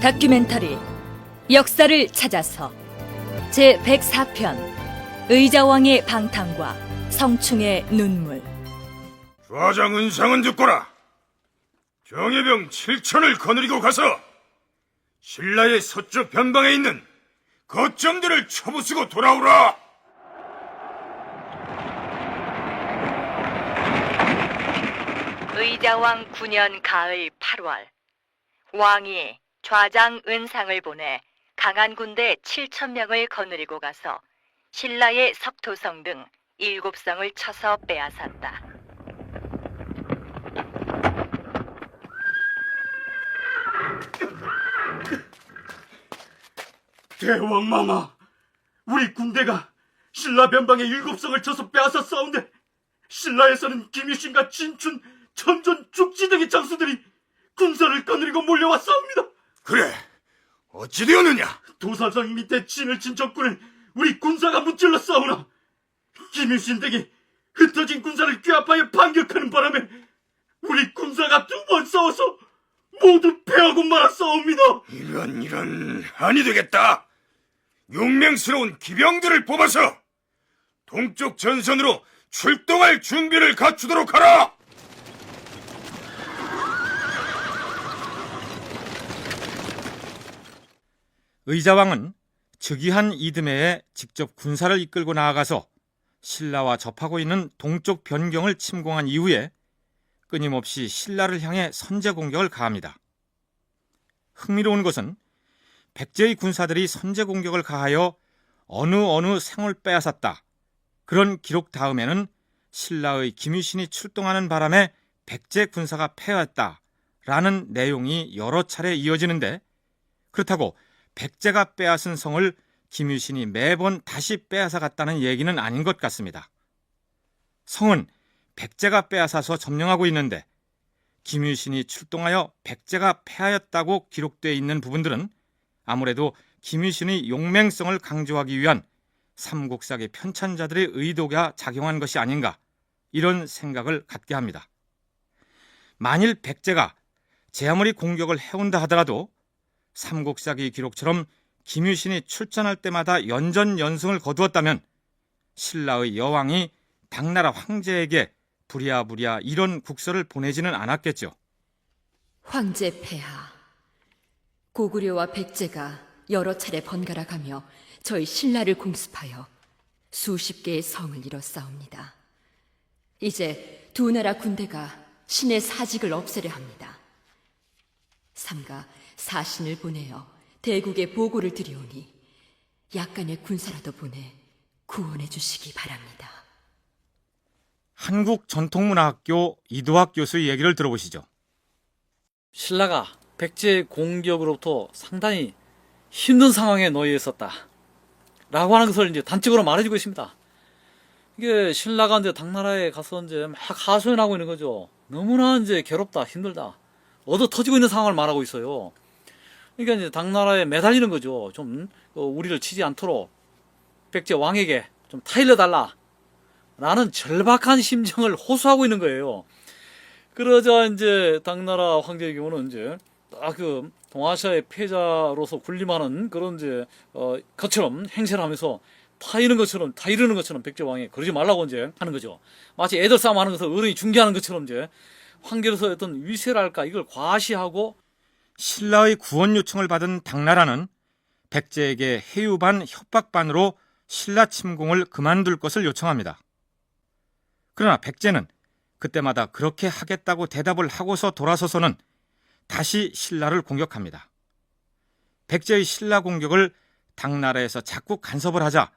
다큐멘터리 역사를 찾아서 제104편 의자왕의 방탕과 성충의 눈물. 좌장 은상은 듣거라. 정예병 7천을 거느리고 가서 신라의 서쪽 변방에 있는 거점들을 쳐부수고 돌아오라. 의자왕 9년 가을 8월, 왕이 좌장 은상을 보내 강한 군대 7,000명을 거느리고 가서 신라의 석토성 등 7성을 쳐서 빼앗았다. 대왕마마, 우리 군대가 신라 변방의 7성을 쳐서 빼앗았사온데 신라에서는 김유신과 진춘, 천존, 죽지 등의 장수들이 군사를 거느리고 몰려왔사옵니다. 그래, 어찌 되었느냐? 도사장 밑에 진을 친 적군을 우리 군사가 무찔러 싸우나 김유신 댁이 흩어진 군사를 꾀합하여 반격하는 바람에 우리 군사가 2번 싸워서 모두 패하고 말았사옵니다. 이런 아니 되겠다. 용맹스러운 기병들을 뽑아서 동쪽 전선으로 출동할 준비를 갖추도록 하라. 의자왕은 즉위한 이듬해에 직접 군사를 이끌고 나아가서 신라와 접하고 있는 동쪽 변경을 침공한 이후에 끊임없이 신라를 향해 선제 공격을 가합니다. 흥미로운 것은 백제의 군사들이 선제 공격을 가하여 어느 생을 빼앗았다, 그런 기록 다음에는 신라의 김유신이 출동하는 바람에 백제 군사가 패했다라는 내용이 여러 차례 이어지는데, 그렇다고 백제가 빼앗은 성을 김유신이 매번 다시 빼앗아 갔다는 얘기는 아닌 것 같습니다. 성은 백제가 빼앗아서 점령하고 있는데 김유신이 출동하여 백제가 패하였다고 기록되어 있는 부분들은 아무래도 김유신의 용맹성을 강조하기 위한 삼국사기 편찬자들의 의도가 작용한 것이 아닌가, 이런 생각을 갖게 합니다. 만일 백제가 제 아무리 공격을 해온다 하더라도 삼국사기 기록처럼 김유신이 출전할 때마다 연전연승을 거두었다면 신라의 여왕이 당나라 황제에게 부랴부랴 이런 국서를 보내지는 않았겠죠. 황제 폐하, 고구려와 백제가 여러 차례 번갈아 가며 저희 신라를 공습하여 수십 개의 성을 이뤘사옵니다. 이제 두 나라 군대가 신의 사직을 없애려 합니다. 삼가 사신을 보내어 대국에 보고를 드리오니 약간의 군사라도 보내 구원해 주시기 바랍니다. 한국전통문화학교 이도학 교수의 얘기를 들어보시죠. 신라가 백제의 공격으로부터 상당히 힘든 상황에 놓여 있었다 라고 하는 것을 이제 단적으로 말해주고 있습니다. 이게 신라가 이제 당나라에 가서 이제 막 하소연하고 있는 거죠. 너무나 이제 괴롭다, 힘들다, 얻어 터지고 있는 상황을 말하고 있어요. 그러니까 이제 당나라에 매달리는 거죠. 좀 우리를 치지 않도록 백제 왕에게 좀 타일러 달라 라는 절박한 심정을 호소하고 있는 거예요. 그러자 이제 당나라 황제의 경우는 이제 딱 그 동아시아의 패자로서 군림하는 그런 이제 것처럼 행세를 하면서 타이르는 것처럼 백제 왕이 그러지 말라고 이제 하는 거죠. 마치 애들 싸움 하는 것을 어른이 중계하는 것처럼 이제 황제로서 어떤 위세랄까 이걸 과시하고, 신라의 구원 요청을 받은 당나라는 백제에게 해유반 협박반으로 신라 침공을 그만둘 것을 요청합니다. 그러나 백제는 그때마다 그렇게 하겠다고 대답을 하고서 돌아서서는 다시 신라를 공격합니다. 백제의 신라 공격을 당나라에서 자꾸 간섭을 하자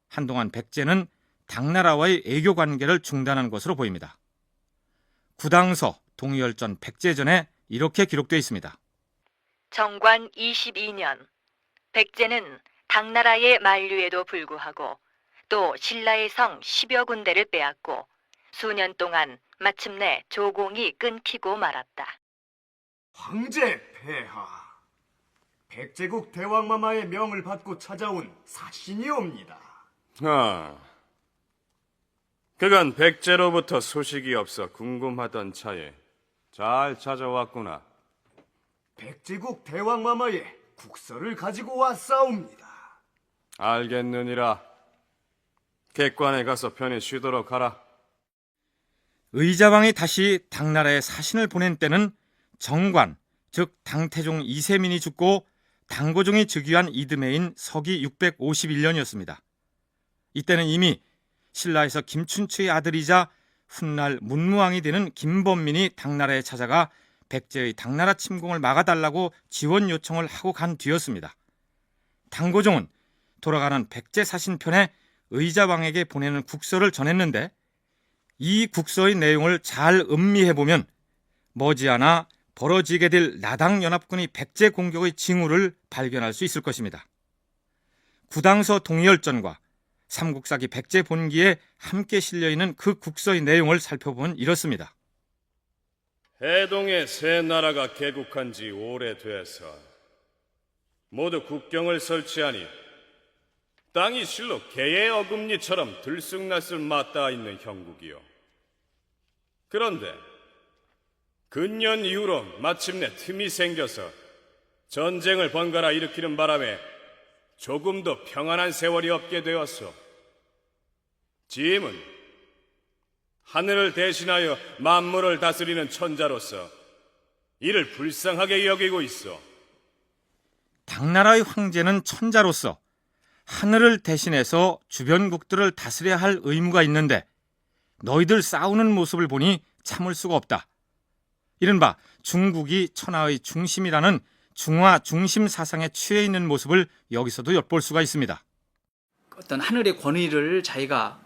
한동안 백제는 당나라와의 애교 관계를 중단한 것으로 보입니다. 구당서 동의열전 백제전에 이렇게 기록되어 있습니다. 정관 22년, 백제는 당나라의 만류에도 불구하고 또 신라의 성 10여 군데를 빼앗고 수년 동안 마침내 조공이 끊기고 말았다. 황제 폐하, 백제국 대왕마마의 명을 받고 찾아온 사신이옵니다. 그간 백제로부터 소식이 없어 궁금하던 차에 잘 찾아왔구나. 백제국 대왕마마의 국서를 가지고 왔사옵니다. 알겠느니라. 객관에 가서 편히 쉬도록 하라. 의자왕이 다시 당나라에 사신을 보낸 때는 정관, 즉 당태종 이세민이 죽고 당고종이 즉위한 이듬해인 서기 651년이었습니다. 이때는 이미 신라에서 김춘추의 아들이자 훗날 문무왕이 되는 김범민이 당나라에 찾아가 백제의 당나라 침공을 막아달라고 지원 요청을 하고 간 뒤였습니다. 당고종은 돌아가는 백제 사신편에 의자왕에게 보내는 국서를 전했는데 이 국서의 내용을 잘 음미해보면 머지않아 벌어지게 될 나당연합군의 백제 공격의 징후를 발견할 수 있을 것입니다. 구당서 동열전과 삼국사기 백제 본기에 함께 실려있는 그 국서의 내용을 살펴보면 이렇습니다. 해동의 세 나라가 개국한 지 오래돼서 모두 국경을 설치하니 땅이 실로 개의 어금니처럼 들쑥날쑥 맞닿아 있는 형국이요. 그런데 근년 이후로 마침내 틈이 생겨서 전쟁을 번갈아 일으키는 바람에 조금도 평안한 세월이 없게 되었소. 짐은 하늘을 대신하여 만물을 다스리는 천자로서 이를 불쌍하게 여기고 있어. 당나라의 황제는 천자로서 하늘을 대신해서 주변국들을 다스려야 할 의무가 있는데 너희들 싸우는 모습을 보니 참을 수가 없다. 이른바 중국이 천하의 중심이라는 중화 중심 사상에 취해 있는 모습을 여기서도 엿볼 수가 있습니다. 어떤 하늘의 권위를 자기가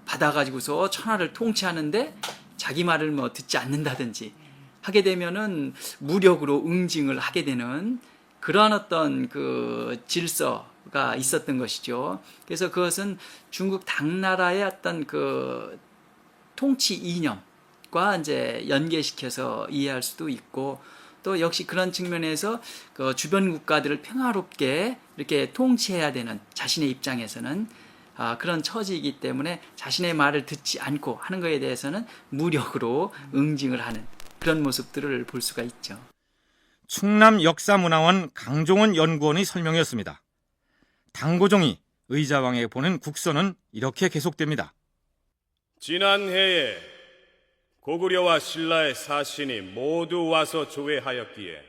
받아가지고서 천하를 통치하는데 자기 말을 뭐 듣지 않는다든지 하게 되면은 무력으로 응징을 하게 되는 그러한 어떤 그 질서가 있었던 것이죠. 그래서 그것은 중국 당나라의 어떤 그 통치 이념과 이제 연계시켜서 이해할 수도 있고 또 역시 그런 측면에서 그 주변 국가들을 평화롭게 이렇게 통치해야 되는 자신의 입장에서는 그런 처지이기 때문에 자신의 말을 듣지 않고 하는 것에 대해서는 무력으로 응징을 하는 그런 모습들을 볼 수가 있죠. 충남역사문화원 강종원 연구원의 설명이었습니다. 당고종이 의자왕에게 보낸 국서는 이렇게 계속됩니다. 지난해에 고구려와 신라의 사신이 모두 와서 조회하였기에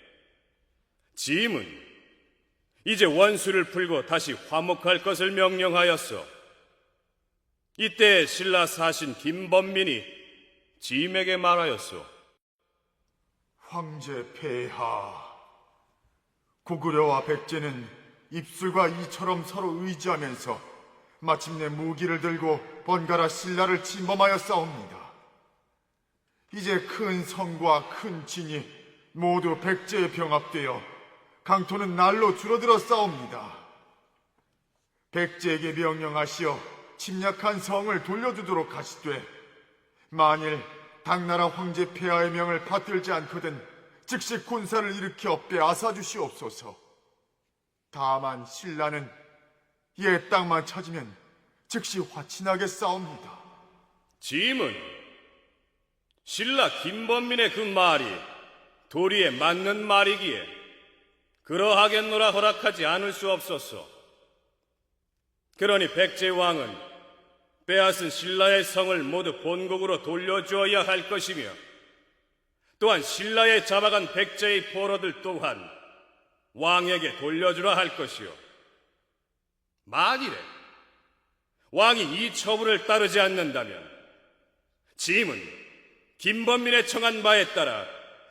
짐은 이제 원수를 풀고 다시 화목할 것을 명령하였소. 이때 신라 사신 김범민이 짐에게 말하였소. 황제 폐하, 고구려와 백제는 입술과 이처럼 서로 의지하면서 마침내 무기를 들고 번갈아 신라를 침범하여 싸웁니다. 이제 큰 성과 큰 진이 모두 백제에 병합되어 강토는 날로 줄어들어 싸웁니다. 백제에게 명령하시어 침략한 성을 돌려주도록 하시되 만일 당나라 황제 폐하의 명을 받들지 않거든 즉시 군사를 일으켜 빼앗아 주시옵소서. 다만 신라는 옛 땅만 찾으면 즉시 화친하게 싸웁니다. 짐은 신라 김범민의 그 말이 도리에 맞는 말이기에 그러하겠노라 허락하지 않을 수 없었소. 그러니 백제왕은 빼앗은 신라의 성을 모두 본국으로 돌려주어야 할 것이며 또한 신라에 잡아간 백제의 포로들 또한 왕에게 돌려주라 할 것이요. 만일에 왕이 이 처분을 따르지 않는다면 짐은 김범민의 청한 바에 따라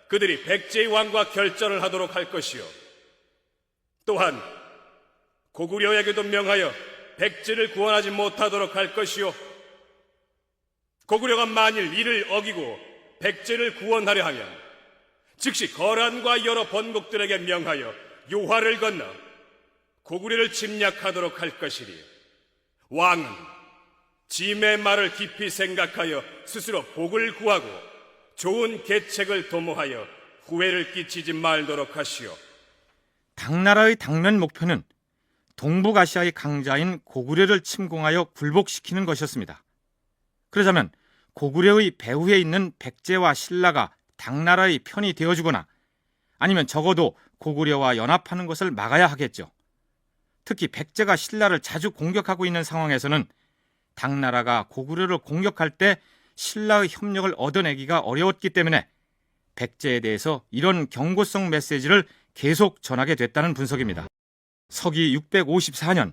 그들이 백제의 왕과 결전을 하도록 할 것이요. 또한 고구려에게도 명하여 백제를 구원하지 못하도록 할 것이요. 고구려가 만일 이를 어기고 백제를 구원하려 하면 즉시 거란과 여러 번국들에게 명하여 요하를 건너 고구려를 침략하도록 할 것이니 왕은 짐의 말을 깊이 생각하여 스스로 복을 구하고 좋은 계책을 도모하여 후회를 끼치지 말도록 하시오. 당나라의 당면 목표는 동북아시아의 강자인 고구려를 침공하여 굴복시키는 것이었습니다. 그러자면 고구려의 배후에 있는 백제와 신라가 당나라의 편이 되어주거나 아니면 적어도 고구려와 연합하는 것을 막아야 하겠죠. 특히 백제가 신라를 자주 공격하고 있는 상황에서는 당나라가 고구려를 공격할 때 신라의 협력을 얻어내기가 어려웠기 때문에 백제에 대해서 이런 경고성 메시지를 계속 전하게 됐다는 분석입니다. 서기 654년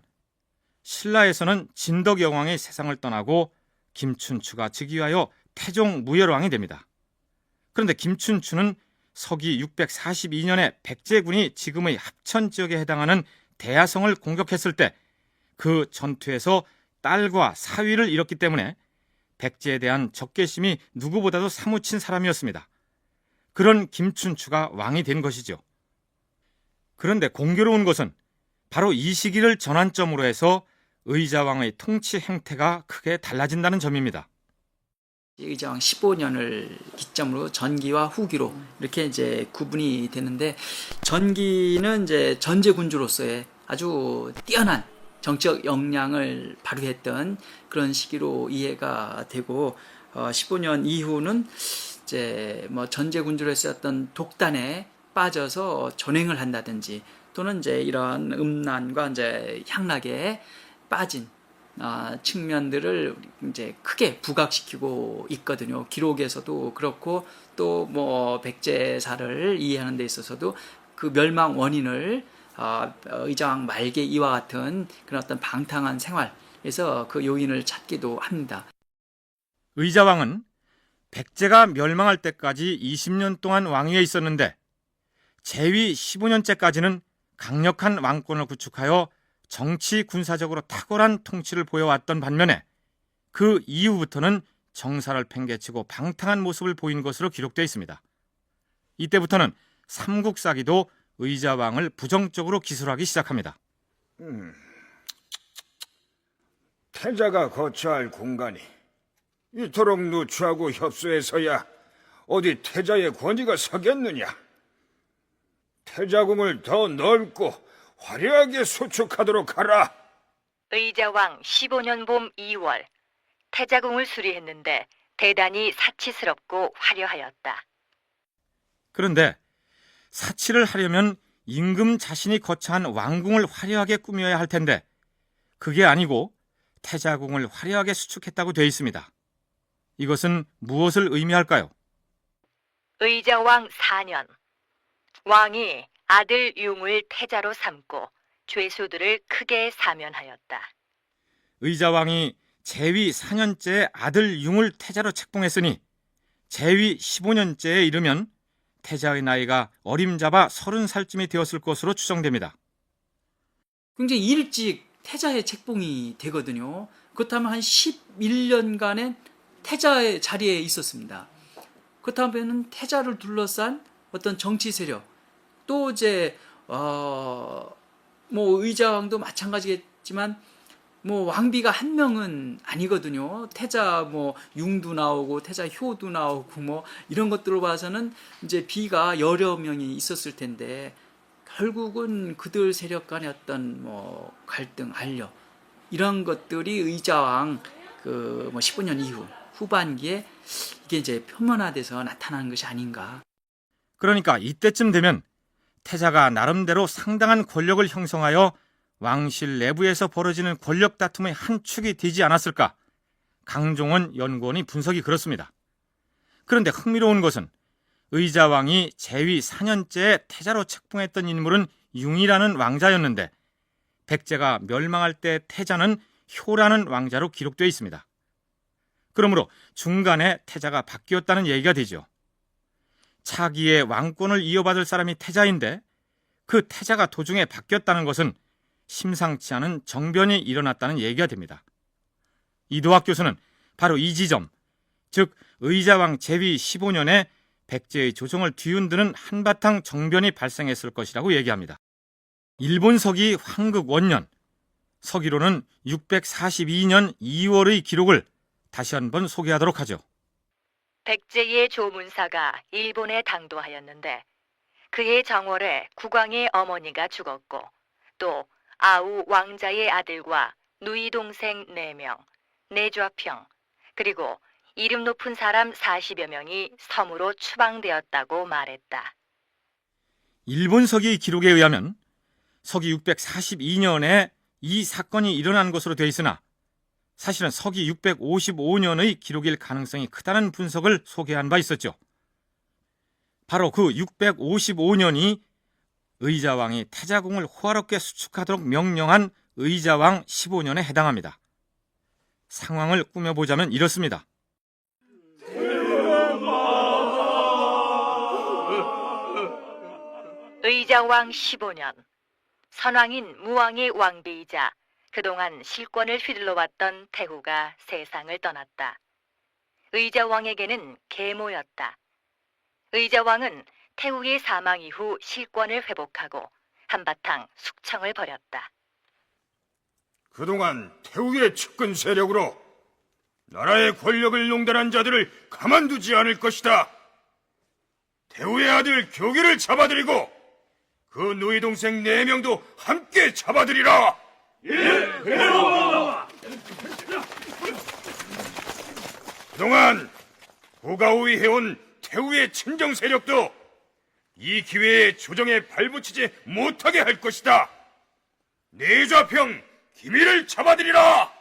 신라에서는 진덕 여왕이 세상을 떠나고 김춘추가 즉위하여 태종 무열왕이 됩니다. 그런데 김춘추는 서기 642년에 백제군이 지금의 합천 지역에 해당하는 대야성을 공격했을 때 그 전투에서 딸과 사위를 잃었기 때문에 백제에 대한 적개심이 누구보다도 사무친 사람이었습니다. 그런 김춘추가 왕이 된 것이죠. 그런데 공교로운 것은 바로 이 시기를 전환점으로 해서 의자왕의 통치 행태가 크게 달라진다는 점입니다. 의자왕 15년을 기점으로 전기와 후기로 이렇게 이제 구분이 되는데, 전기는 이제 전제군주로서의 아주 뛰어난 정치적 역량을 발휘했던 그런 시기로 이해가 되고, 15년 이후는 이제 뭐 전제군주로 했었던 독단에 빠져서 전횡을 한다든지, 또는 이제 이런 음란과 이제 향락에 빠진 측면들을 이제 크게 부각시키고 있거든요. 기록에서도 그렇고, 또 뭐 백제사를 이해하는 데 있어서도 그 멸망 원인을 의자왕 말기 이와 같은 그런 어떤 방탕한 생활에서 그 요인을 찾기도 합니다. 의자왕은 백제가 멸망할 때까지 20년 동안 왕위에 있었는데 제위 15년째까지는 강력한 왕권을 구축하여 정치 군사적으로 탁월한 통치를 보여왔던 반면에 그 이후부터는 정사를 팽개치고 방탕한 모습을 보인 것으로 기록되어 있습니다. 이때부터는 삼국사기도 의자왕을 부정적으로 기술하기 시작합니다. 태자가 거처할 공간이 이토록 누추하고 협소해서야 어디 태자의 권위가 서겠느냐. 태자궁을 더 넓고 화려하게 수축하도록 하라. 의자왕 15년 봄 2월 태자궁을 수리했는데 대단히 사치스럽고 화려하였다. 그런데 사치를 하려면 임금 자신이 거처한 왕궁을 화려하게 꾸며야 할 텐데 그게 아니고 태자궁을 화려하게 수축했다고 되어 있습니다. 이것은 무엇을 의미할까요? 의자왕 4년 왕이 아들 융을 태자로 삼고 죄수들을 크게 사면하였다. 의자왕이 제위 4년째에 아들 융을 태자로 책봉했으니 제위 15년째에 이르면 태자의 나이가 어림잡아 30살쯤이 되었을 것으로 추정됩니다. 굉장히 일찍 태자의 책봉이 되거든요. 그렇다면 한 11년간의 태자의 자리에 있었습니다. 그렇다면 태자를 둘러싼 어떤 정치 세력, 또 이제 뭐 의자왕도 마찬가지겠지만 뭐 왕비가 한 명은 아니거든요. 태자 뭐 융도 나오고 태자 효도 나오고 뭐 이런 것들로 봐서는 이제 비가 여러 명이 있었을 텐데, 결국은 그들 세력 간의 어떤 뭐 갈등, 알력 이런 것들이 의자왕 그 뭐 15년 이후 후반기에 이게 이제 표면화돼서 나타나는 것이 아닌가. 그러니까 이때쯤 되면 태자가 나름대로 상당한 권력을 형성하여 왕실 내부에서 벌어지는 권력 다툼의 한 축이 되지 않았을까? 강종원 연구원이 분석이 그렇습니다. 그런데 흥미로운 것은 의자왕이 제위 4년째에 태자로 책봉했던 인물은 융이라는 왕자였는데 백제가 멸망할 때 태자는 효라는 왕자로 기록되어 있습니다. 그러므로 중간에 태자가 바뀌었다는 얘기가 되죠. 차기의 왕권을 이어받을 사람이 태자인데 그 태자가 도중에 바뀌었다는 것은 심상치 않은 정변이 일어났다는 얘기가 됩니다. 이도학 교수는 바로 이 지점, 즉 의자왕 제위 15년에 백제의 조정을 뒤흔드는 한바탕 정변이 발생했을 것이라고 얘기합니다. 일본 서기 황극 원년, 서기로는 642년 2월의 기록을 다시 한번 소개하도록 하죠. 백제의 조문사가 일본에 당도하였는데 그의 정월에 국왕의 어머니가 죽었고 또 아우 왕자의 아들과 누이 동생 4명, 내좌평, 그리고 이름 높은 사람 40여 명이 섬으로 추방되었다고 말했다. 일본 서기 기록에 의하면 서기 642년에 이 사건이 일어난 것으로 되어 있으나 사실은 서기 655년의 기록일 가능성이 크다는 분석을 소개한 바 있었죠. 바로 그 655년이 의자왕이 태자궁을 호화롭게 수축하도록 명령한 의자왕 15년에 해당합니다. 상황을 꾸며보자면 이렇습니다. 의자왕 15년, 선왕인 무왕의 왕비이자 그동안 실권을 휘둘러왔던 태후가 세상을 떠났다. 의자왕에게는 계모였다. 의자왕은 태후의 사망 이후 실권을 회복하고 한바탕 숙청을 벌였다. 그동안 태후의 측근 세력으로 나라의 권력을 농단한 자들을 가만두지 않을 것이다. 태후의 아들 교기를 잡아들이고 그 누이 동생 4명도 함께 잡아들이라. 그동안 고가오이 해온 태후의 친정 세력도 이 기회에 조정에 발붙이지 못하게 할 것이다. 내좌평 기밀을 잡아들이라.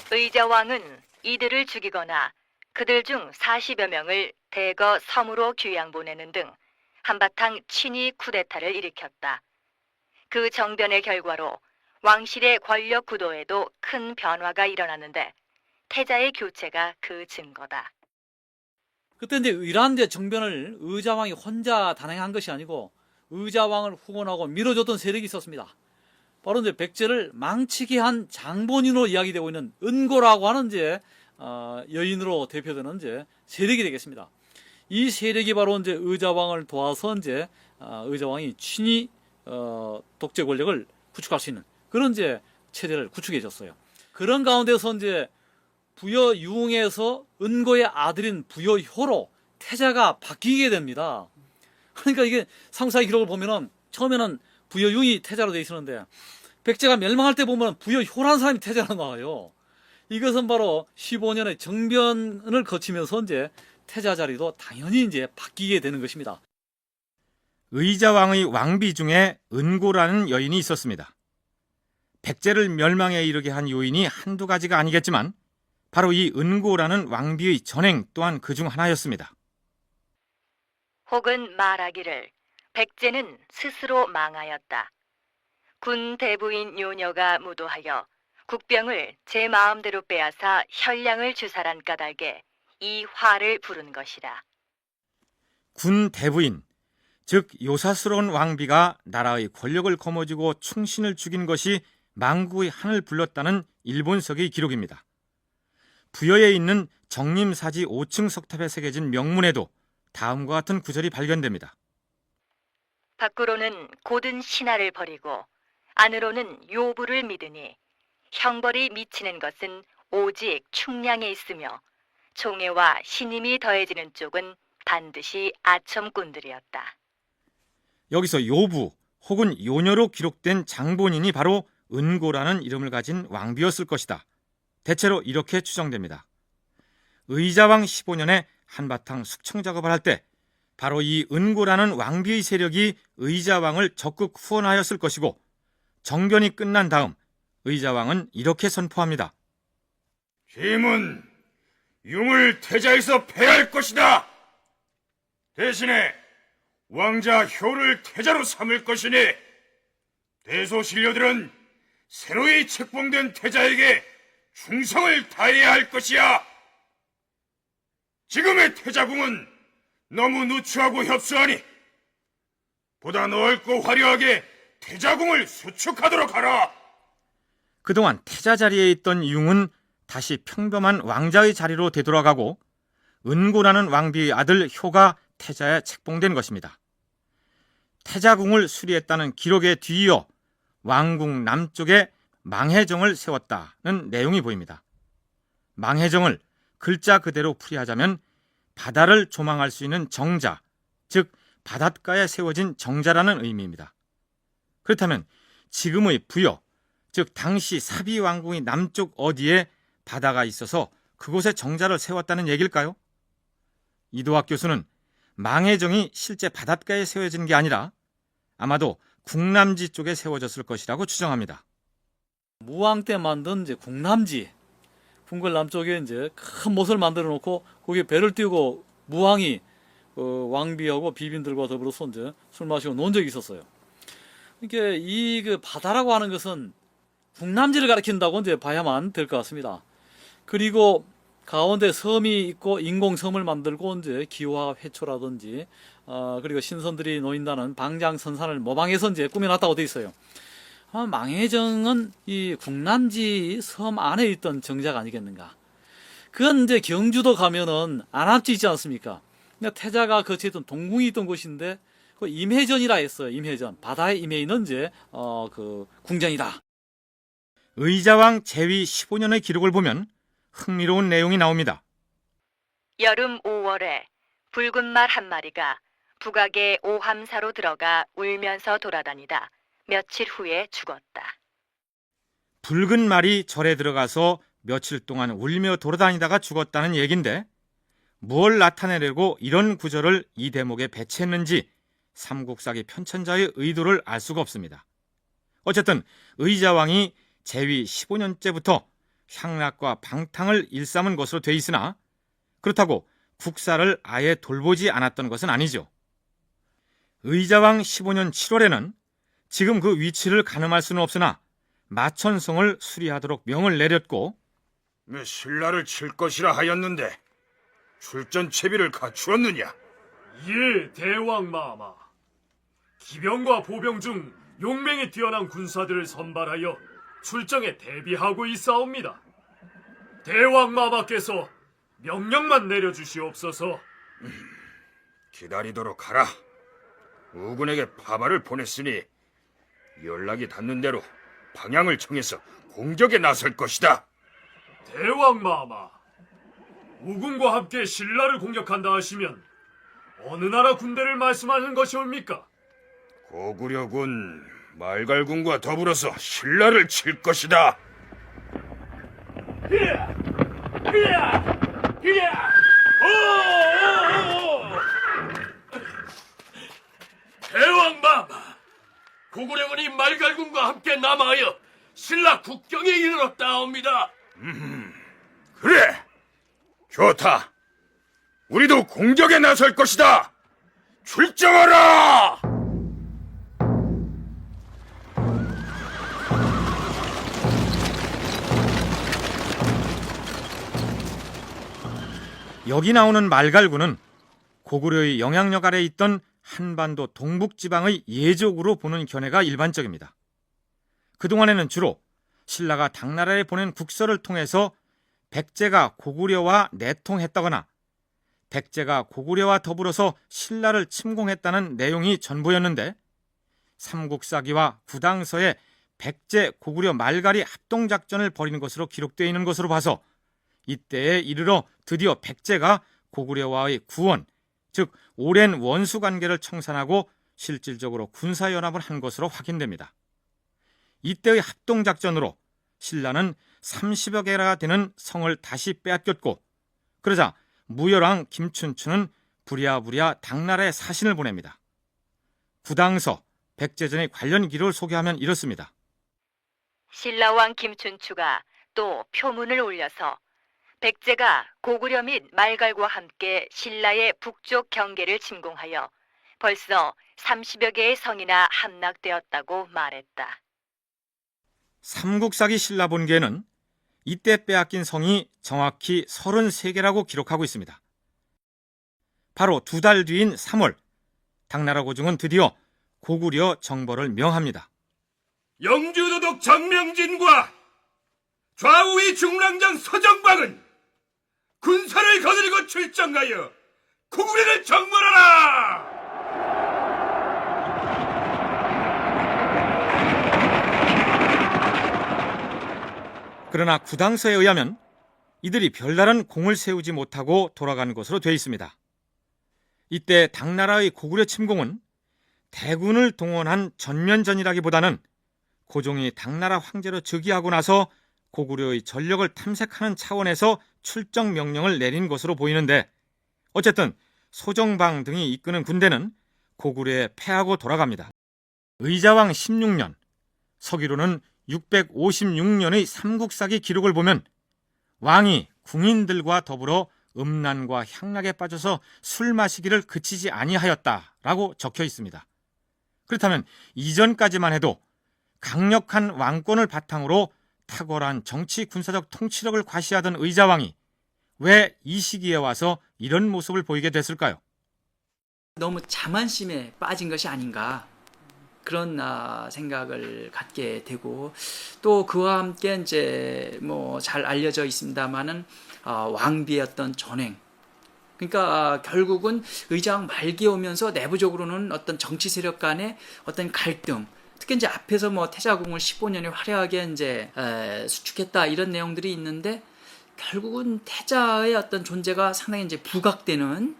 의자왕은 이들을 죽이거나 그들 중 40여 명을 대거 섬으로 귀양 보내는 등 한바탕 친위 쿠데타를 일으켰다. 그 정변의 결과로 왕실의 권력 구도에도 큰 변화가 일어났는데 태자의 교체가 그 증거다. 그때 이제 의란대 정변을 의자왕이 혼자 단행한 것이 아니고 의자왕을 후원하고 밀어줬던 세력이 있었습니다. 바로 이제 백제를 망치게 한 장본인으로 이야기되고 있는 은고라고 하는 이제 여인으로 대표되는 이제 세력이 되겠습니다. 이 세력이 바로 이제 의자왕을 도와서 이제 의자왕이 친위 독재 권력을 구축할 수 있는 그런 이제 체제를 구축해줬어요. 그런 가운데서 이제 부여융에서 은고의 아들인 부여효로 태자가 바뀌게 됩니다. 그러니까 이게 상사의 기록을 보면은 처음에는 부여융이 태자로 되어 있었는데 백제가 멸망할 때 보면 부여효라는 사람이 태자로 나와요. 이것은 바로 15년의 정변을 거치면서 이제 태자 자리도 당연히 이제 바뀌게 되는 것입니다. 의자왕의 왕비 중에 은고라는 여인이 있었습니다. 백제를 멸망에 이르게 한 요인이 한두 가지가 아니겠지만 바로 이 은고라는 왕비의 전행 또한 그중 하나였습니다. 혹은 말하기를 백제는 스스로 망하였다. 군 대부인 요녀가 무도하여 국병을 제 마음대로 빼앗아 혈량을 주사란 까닭에 이 화를 부른 것이라. 군 대부인, 즉 요사스러운 왕비가 나라의 권력을 거머쥐고 충신을 죽인 것이 망국의 한을 불렀다는 일본석의 기록입니다. 부여에 있는 정림사지 5층 석탑에 새겨진 명문에도 다음과 같은 구절이 발견됩니다. 밖으로는 고든 신하를 버리고 안으로는 요부를 믿으니 형벌이 미치는 것은 오직 충량에 있으며 총애와 신임이 더해지는 쪽은 반드시 아첨꾼들이었다. 여기서 요부 혹은 요녀로 기록된 장본인이 바로 은고라는 이름을 가진 왕비였을 것이다. 대체로 이렇게 추정됩니다. 의자왕 15년에 한바탕 숙청 작업을 할 때 바로 이 은고라는 왕비의 세력이 의자왕을 적극 후원하였을 것이고 정변이 끝난 다음 의자왕은 이렇게 선포합니다. 힘은 융을 태자에서 패할 것이다. 대신에 왕자 효를 태자로 삼을 것이니 대소신료들은 새로이 책봉된 태자에게 충성을 다해야 할 것이야. 지금의 태자궁은 너무 누추하고 협소하니 보다 넓고 화려하게 태자궁을 수축하도록 하라. 그동안 태자 자리에 있던 융은 다시 평범한 왕자의 자리로 되돌아가고 은고라는 왕비의 아들 효가 태자에 책봉된 것입니다. 태자궁을 수리했다는 기록에 뒤이어 왕궁 남쪽에 망해정을 세웠다는 내용이 보입니다. 망해정을 글자 그대로 풀이하자면 바다를 조망할 수 있는 정자, 즉 바닷가에 세워진 정자라는 의미입니다. 그렇다면 지금의 부여, 즉 당시 사비 왕궁의 남쪽 어디에 바다가 있어서 그곳에 정자를 세웠다는 얘기일까요? 이도학 교수는 망해정이 실제 바닷가에 세워진 게 아니라 아마도 국남지 쪽에 세워졌을 것이라고 추정합니다. 무왕 때 만든 이제 국남지, 궁궐 남쪽에 이제 큰 못을 만들어 놓고 거기에 배를 띄우고 무왕이 왕비하고 비빈들과 더불어서 이제 술 마시고 논 적이 있었어요. 이게 이 바다라고 하는 것은 국남지를 가리킨다고 이제 봐야만 될 것 같습니다. 그리고 가운데 섬이 있고 인공섬을 만들고 이제 기와 회초라든지 그리고 신선들이 놓인다는 방장선산을 모방해서 이제 꾸며놨다고 돼 있어요. 망해정은 이 국남지 섬 안에 있던 정작 아니겠는가? 그건 이제 경주도 가면은 안압지 있지 않습니까? 그러니까 태자가 거치했던 동궁이 있던 곳인데 그 임해전이라 했어요. 임해전, 바다에 임해 있는 이제 그 궁전이다. 의자왕 제위 15년의 기록을 보면 흥미로운 내용이 나옵니다. 여름 5월에 붉은 말 한 마리가 북악의 오함사로 들어가 울면서 돌아다니다 며칠 후에 죽었다. 붉은 말이 절에 들어가서 며칠 동안 울며 돌아다니다가 죽었다는 얘긴데 무엇을 나타내려고 이런 구절을 이 대목에 배치했는지 삼국사기 편찬자의 의도를 알 수가 없습니다. 어쨌든 의자왕이 제위 15년째부터 향락과 방탕을 일삼은 것으로 돼 있으나 그렇다고 국사를 아예 돌보지 않았던 것은 아니죠. 의자왕 15년 7월에는 지금 그 위치를 가늠할 수는 없으나 마천성을 수리하도록 명을 내렸고 신라를 칠 것이라 하였는데 출전 채비를 갖추었느냐? 예, 대왕마마. 기병과 보병 중 용맹이 뛰어난 군사들을 선발하여 출정에 대비하고 있사옵니다. 대왕마마께서 명령만 내려주시옵소서. 기다리도록 하라. 우군에게 파발을 보냈으니 연락이 닿는 대로 방향을 정해서 공격에 나설 것이다. 대왕마마, 우군과 함께 신라를 공격한다 하시면 어느 나라 군대를 말씀하는 것이옵니까? 고구려군 말갈군과 더불어서 신라를 칠 것이다. 대왕마마, 고구려군이 말갈군과 함께 남하여 신라 국경에 이르렀다옵니다. 그래, 좋다. 우리도 공격에 나설 것이다. 출정하라! 여기 나오는 말갈군은 고구려의 영향력 아래 있던 한반도 동북지방의 예적으로 보는 견해가 일반적입니다. 그동안에는 주로 신라가 당나라에 보낸 국서를 통해서 백제가 고구려와 내통했다거나 백제가 고구려와 더불어서 신라를 침공했다는 내용이 전부였는데 삼국사기와 구당서에 백제 고구려 말갈이 합동작전을 벌이는 것으로 기록되어 있는 것으로 봐서 이때에 이르러 드디어 백제가 고구려와의 구원, 즉 오랜 원수관계를 청산하고 실질적으로 군사연합을 한 것으로 확인됩니다. 이때의 합동작전으로 신라는 30여 개나 되는 성을 다시 빼앗겼고 그러자 무열왕 김춘추는 부랴부랴 당나라에 사신을 보냅니다. 구당서, 백제전의 관련 기록을 소개하면 이렇습니다. 신라왕 김춘추가 또 표문을 올려서 백제가 고구려 및 말갈과 함께 신라의 북쪽 경계를 침공하여 벌써 30여 개의 성이나 함락되었다고 말했다. 삼국사기 신라본계에는 이때 빼앗긴 성이 정확히 33개라고 기록하고 있습니다. 바로 2달 뒤인 3월, 당나라 고종은 드디어 고구려 정벌을 명합니다. 영주도독 정명진과 좌우의 중랑장 서정방은 군사를 거느리고 출정하여 고구려를 정벌하라! 그러나 구당서에 의하면 이들이 별다른 공을 세우지 못하고 돌아간 것으로 되어 있습니다. 이때 당나라의 고구려 침공은 대군을 동원한 전면전이라기보다는 고종이 당나라 황제로 즉위하고 나서 고구려의 전력을 탐색하는 차원에서 출정 명령을 내린 것으로 보이는데 어쨌든 소정방 등이 이끄는 군대는 고구려에 패하고 돌아갑니다. 의자왕 16년, 서기로는 656년의 삼국사기 기록을 보면 왕이 궁인들과 더불어 음란과 향락에 빠져서 술 마시기를 그치지 아니하였다라고 적혀 있습니다. 그렇다면 이전까지만 해도 강력한 왕권을 바탕으로 탁월한 정치 군사적 통치력을 과시하던 의자왕이 왜 이 시기에 와서 이런 모습을 보이게 됐을까요? 너무 자만심에 빠진 것이 아닌가 그런 생각을 갖게 되고, 또 그와 함께 이제 뭐 잘 알려져 있습니다만은 왕비의 어떤 전횡, 그러니까 결국은 의자왕 말기에 오면서 내부적으로는 어떤 정치 세력 간의 어떤 갈등, 특히 이제 앞에서 뭐 태자궁을 15년에 화려하게 이제 수축했다 이런 내용들이 있는데, 결국은 태자의 어떤 존재가 상당히 이제 부각되는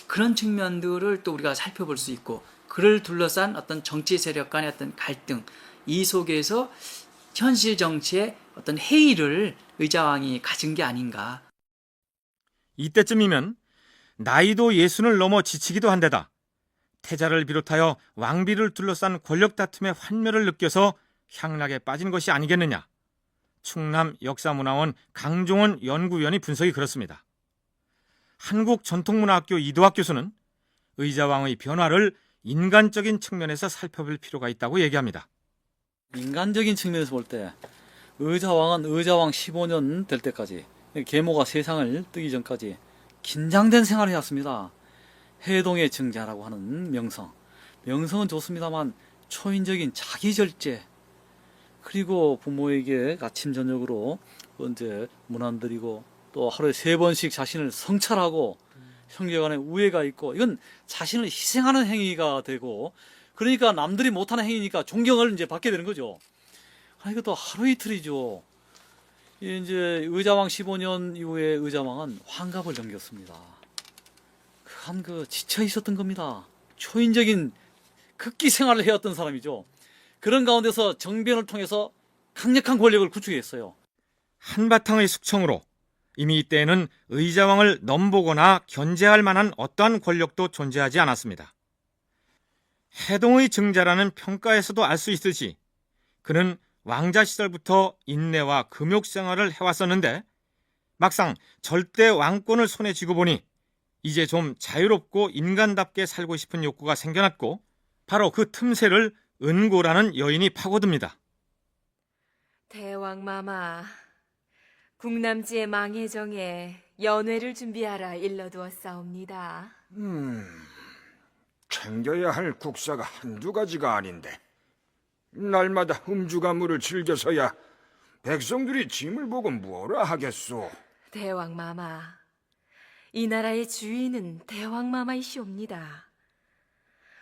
그런 측면들을 또 우리가 살펴볼 수 있고, 그를 둘러싼 어떤 정치 세력 간의 어떤 갈등, 이 속에서 현실 정치의 어떤 해이를 의자왕이 가진 게 아닌가. 이때쯤이면 나이도 예순을 넘어 지치기도 한 데다 태자를 비롯하여 왕비를 둘러싼 권력 다툼의 환멸을 느껴서 향락에 빠진 것이 아니겠느냐. 충남 역사문화원 강종원 연구위원의 분석이 그렇습니다. 한국전통문화학교 이도학 교수는 의자왕의 변화를 인간적인 측면에서 살펴볼 필요가 있다고 얘기합니다. 인간적인 측면에서 볼 때 의자왕은 의자왕 15년 될 때까지, 계모가 세상을 뜨기 전까지 긴장된 생활을 해왔습니다. 해동의 증자라고 하는 명성은 좋습니다만 초인적인 자기절제, 그리고 부모에게 아침 저녁으로 이제 문안드리고, 또 하루에 3번씩 자신을 성찰하고 형제간에 우애가 있고, 이건 자신을 희생하는 행위가 되고, 그러니까 남들이 못하는 행위니까 존경을 이제 받게 되는 거죠. 이것도 하루 이틀이죠. 이제 의자왕 15년 이후에 의자왕은 환갑을 넘겼습니다. 그간 지쳐 있었던 겁니다. 초인적인 극기 생활을 해왔던 사람이죠. 그런 가운데서 정변을 통해서 강력한 권력을 구축했어요. 한바탕의 숙청으로 이미 이때에는 의자왕을 넘보거나 견제할 만한 어떠한 권력도 존재하지 않았습니다. 해동의 증자라는 평가에서도 알 수 있듯이 그는 왕자 시절부터 인내와 금욕 생활을 해왔었는데, 막상 절대 왕권을 손에 쥐고 보니 이제 좀 자유롭고 인간답게 살고 싶은 욕구가 생겨났고, 바로 그 틈새를 은고라는 여인이 파고듭니다. 대왕마마, 궁남지의 망해정에 연회를 준비하라 일러두었사옵니다. 챙겨야 할 국사가 한두 가지가 아닌데 날마다 음주가물을 즐겨서야 백성들이 짐을 보고 뭐라 하겠소. 대왕마마, 이 나라의 주인은 대왕마마이시옵니다.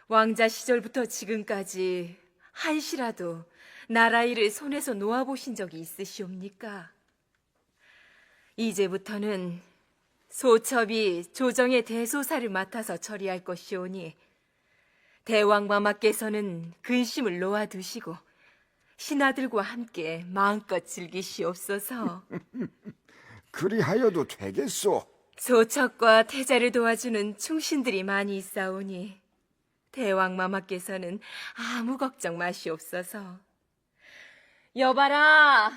왕자 시절부터 지금까지 한시라도 나라 일을 손에서 놓아보신 적이 있으시옵니까? 이제부터는 소첩이 조정의 대소사를 맡아서 처리할 것이오니 대왕마마께서는 근심을 놓아두시고 신하들과 함께 마음껏 즐기시옵소서. 그리하여도 되겠소. 소첩과 태자를 도와주는 충신들이 많이 있사오니 대왕마마께서는 아무 걱정 마시옵소서. 여봐라,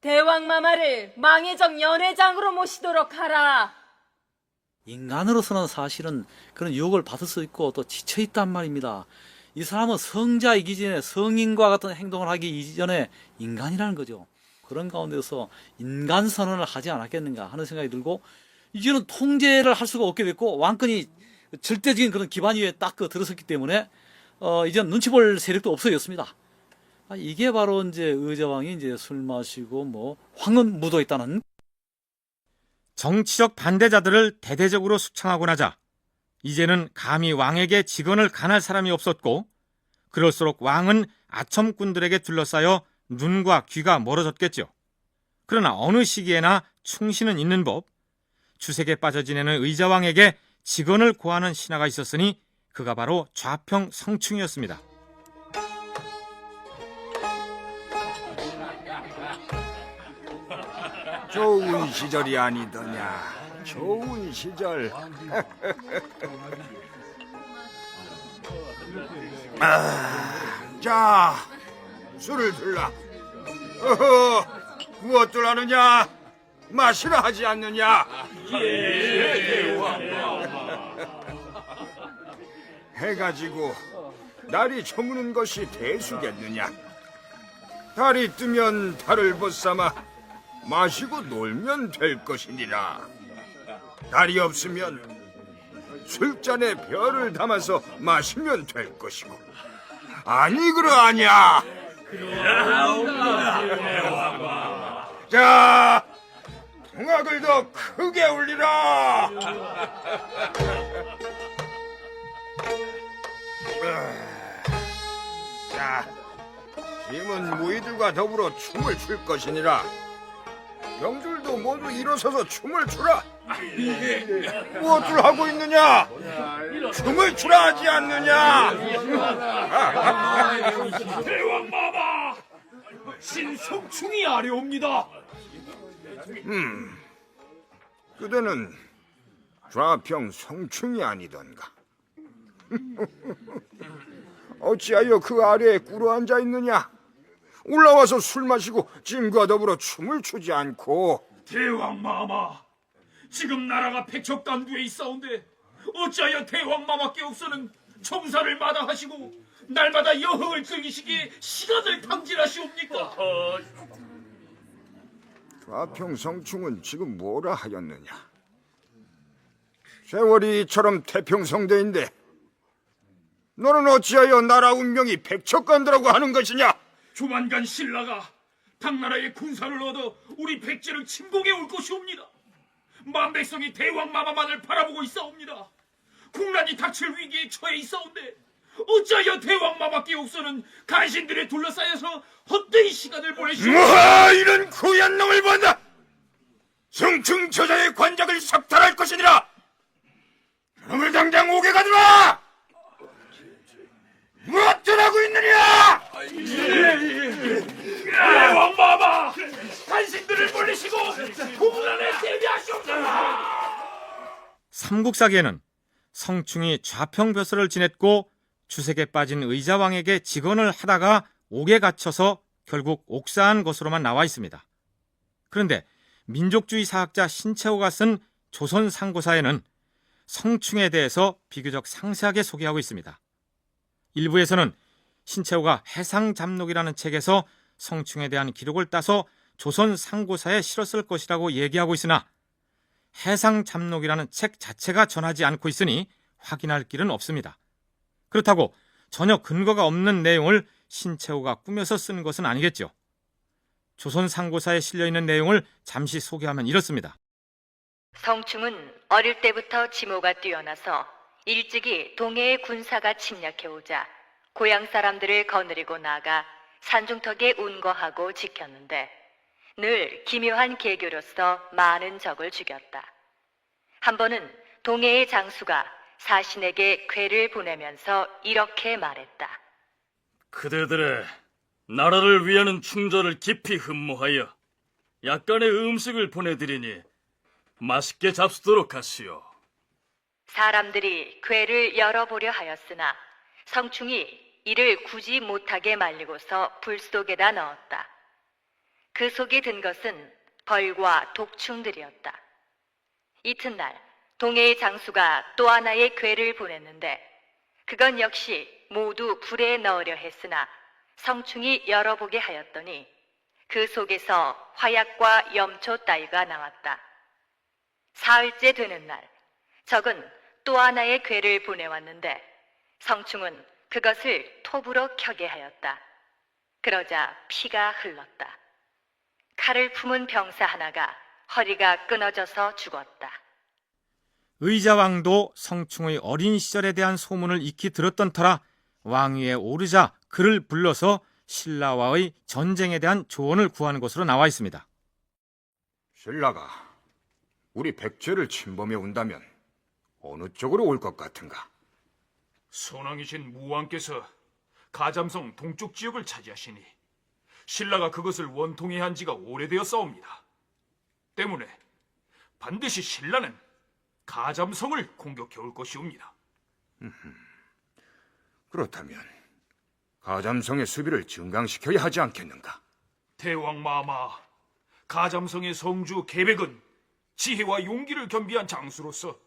대왕마마를 망해정 연회장으로 모시도록 하라. 인간으로서는 사실은 그런 유혹을 받을 수 있고 또 지쳐있단 말입니다. 이 사람은 성자이기 전에, 성인과 같은 행동을 하기 이전에 인간이라는 거죠. 그런 가운데서 인간 선언을 하지 않았겠는가 하는 생각이 들고, 이제는 통제를 할 수가 없게 됐고 왕권이 절대적인 그런 기반 위에 딱 들어섰기 때문에 이제는 눈치 볼 세력도 없어졌습니다. 이게 바로 이제 의자왕이 이제 술 마시고 뭐 황은 묻어 있다는. 정치적 반대자들을 대대적으로 숙청하고 나자 이제는 감히 왕에게 직언을 간할 사람이 없었고, 그럴수록 왕은 아첨꾼들에게 둘러싸여 눈과 귀가 멀어졌겠죠. 그러나 어느 시기에나 충신은 있는 법, 주색에 빠져 지내는 의자왕에게 직언을 고하는 신하가 있었으니 그가 바로 좌평 성충이었습니다. 좋은 시절이 아니더냐. 좋은 시절. 자, 술을 들라. 어허, 무엇들 하느냐? 마시라 하지 않느냐? 해가지고 날이 저무는 것이 대수겠느냐? 달이 뜨면 달을 벗삼아 마시고 놀면 될 것이니라. 달이 없으면 술잔에 별을 담아서 마시면 될 것이고. 아니 그러하냐? 자, 동악을 더 크게 울리라. 자, 짐은 무희들과 더불어 춤을 출 것이니라. 영줄도 모두 일어서서 춤을 추라. 무엇을 하고 있느냐? 춤을 추라 하지 않느냐? 대왕마마, 신성충이 아래옵니다. 그대는 좌평 성충이 아니던가. 어찌하여 그 아래에 꿇어앉아 있느냐? 올라와서 술 마시고 짐과 더불어 춤을 추지 않고. 대왕마마, 지금 나라가 백척단두에 있사온데 어찌하여 대왕마마께 없어는 정사를 마다하시고 날마다 여흥을 즐기시기에 시간을 탕진하시옵니까? 좌평 성충은 지금 뭐라 하였느냐? 세월이 이처럼 태평성대인데 너는 어찌하여 나라 운명이 백척간다라고 하는 것이냐? 조만간 신라가 당나라의 군사를 얻어 우리 백제를 침공해 올 것이옵니다. 만백성이 대왕마마만을 바라보고 있사옵니다. 국난이 닥칠 위기에 처해 있사온데 어찌하여 대왕마마께 없어는 간신들에 둘러싸여서 헛되이 시간을 보내시오. 이런 고얀 놈을 본다. 성충 저자의 관작을 석탈할 것이니라. 그놈을 당장 옥에 가두라. 무엇들 하고 있느냐? 대왕마마, 간신들을 물리시고 국난에 대비하시옵소서. 삼국사기에는 성충이 좌평벼슬을 지냈고 주색에 빠진 의자왕에게 직언을 하다가 옥에 갇혀서 결국 옥사한 것으로만 나와 있습니다. 그런데 민족주의 사학자 신채호가 쓴 조선상고사에는 성충에 대해서 비교적 상세하게 소개하고 있습니다. 일부에서는 신채호가 해상잡록이라는 책에서 성충에 대한 기록을 따서 조선상고사에 실었을 것이라고 얘기하고 있으나 해상잡록이라는 책 자체가 전하지 않고 있으니 확인할 길은 없습니다. 그렇다고 전혀 근거가 없는 내용을 신채호가 꾸며서 쓴 것은 아니겠죠. 조선상고사에 실려있는 내용을 잠시 소개하면 이렇습니다. 성충은 어릴 때부터 지모가 뛰어나서 일찍이 동해의 군사가 침략해오자 고향 사람들을 거느리고 나가 산중턱에 운거하고 지켰는데 늘 기묘한 계교로서 많은 적을 죽였다. 한 번은 동해의 장수가 사신에게 궤를 보내면서 이렇게 말했다. 그대들의 나라를 위하는 충절을 깊이 흠모하여 약간의 음식을 보내드리니 맛있게 잡수도록 하시오. 사람들이 궤를 열어보려 하였으나 성충이 이를 굳이 못하게 말리고서 불 속에다 넣었다. 그 속에 든 것은 벌과 독충들이었다. 이튿날 동해의 장수가 또 하나의 궤를 보냈는데 그건 역시 모두 불에 넣으려 했으나 성충이 열어보게 하였더니 그 속에서 화약과 염초 따위가 나왔다. 사흘째 되는 날 적은 또 하나의 궤를 보내왔는데 성충은 그것을 톱으로 켜게 하였다. 그러자 피가 흘렀다. 칼을 품은 병사 하나가 허리가 끊어져서 죽었다. 의자왕도 성충의 어린 시절에 대한 소문을 익히 들었던 터라 왕위에 오르자 그를 불러서 신라와의 전쟁에 대한 조언을 구하는 것으로 나와 있습니다. 신라가 우리 백제를 침범해 온다면 어느 쪽으로 올 것 같은가? 선왕이신 무왕께서 가잠성 동쪽 지역을 차지하시니 신라가 그것을 원통해 한 지가 오래되었사옵니다. 때문에 반드시 신라는 가잠성을 공격해 올 것이옵니다. 그렇다면 가잠성의 수비를 증강시켜야 하지 않겠는가? 대왕마마, 가잠성의 성주 계백은 지혜와 용기를 겸비한 장수로서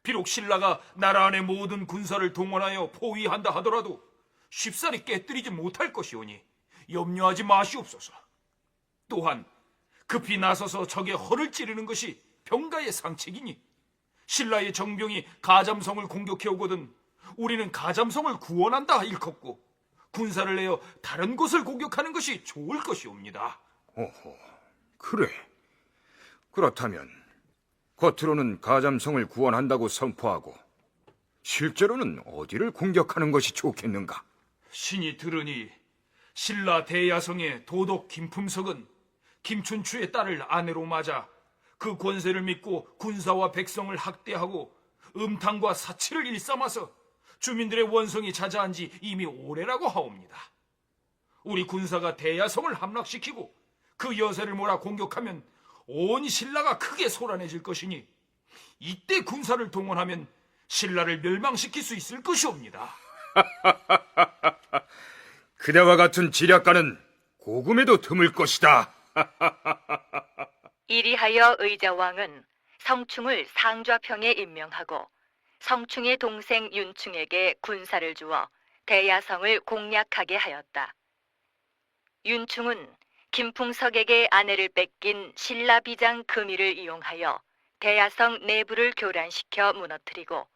비록 신라가 나라 안의 모든 군사를 동원하여 포위한다 하더라도 쉽사리 깨뜨리지 못할 것이오니 염려하지 마시옵소서. 또한 급히 나서서 적의 허를 찌르는 것이 병가의 상책이니 신라의 정병이 가잠성을 공격해 오거든 우리는 가잠성을 구원한다 일컫고 군사를 내어 다른 곳을 공격하는 것이 좋을 것이옵니다. 오호, 그래. 그렇다면 겉으로는 가잠성을 구원한다고 선포하고 실제로는 어디를 공격하는 것이 좋겠는가? 신이 들으니 신라 대야성의 도독 김품석은 김춘추의 딸을 아내로 맞아 그 권세를 믿고 군사와 백성을 학대하고 음탕과 사치를 일삼아서 주민들의 원성이 자자한 지 이미 오래라고 하옵니다. 우리 군사가 대야성을 함락시키고 그 여세를 몰아 공격하면 온 신라가 크게 소란해질 것이니 이때 군사를 동원하면 신라를 멸망시킬 수 있을 것이옵니다. 그대와 같은 지략가는 고금에도 드물 것이다. 이리하여 의자왕은 성충을 상좌평에 임명하고 성충의 동생 윤충에게 군사를 주어 대야성을 공략하게 하였다. 윤충은 김풍석에게 아내를 뺏긴 신라 비장 금의를 이용하여 대야성 내부를 교란시켜 무너뜨리고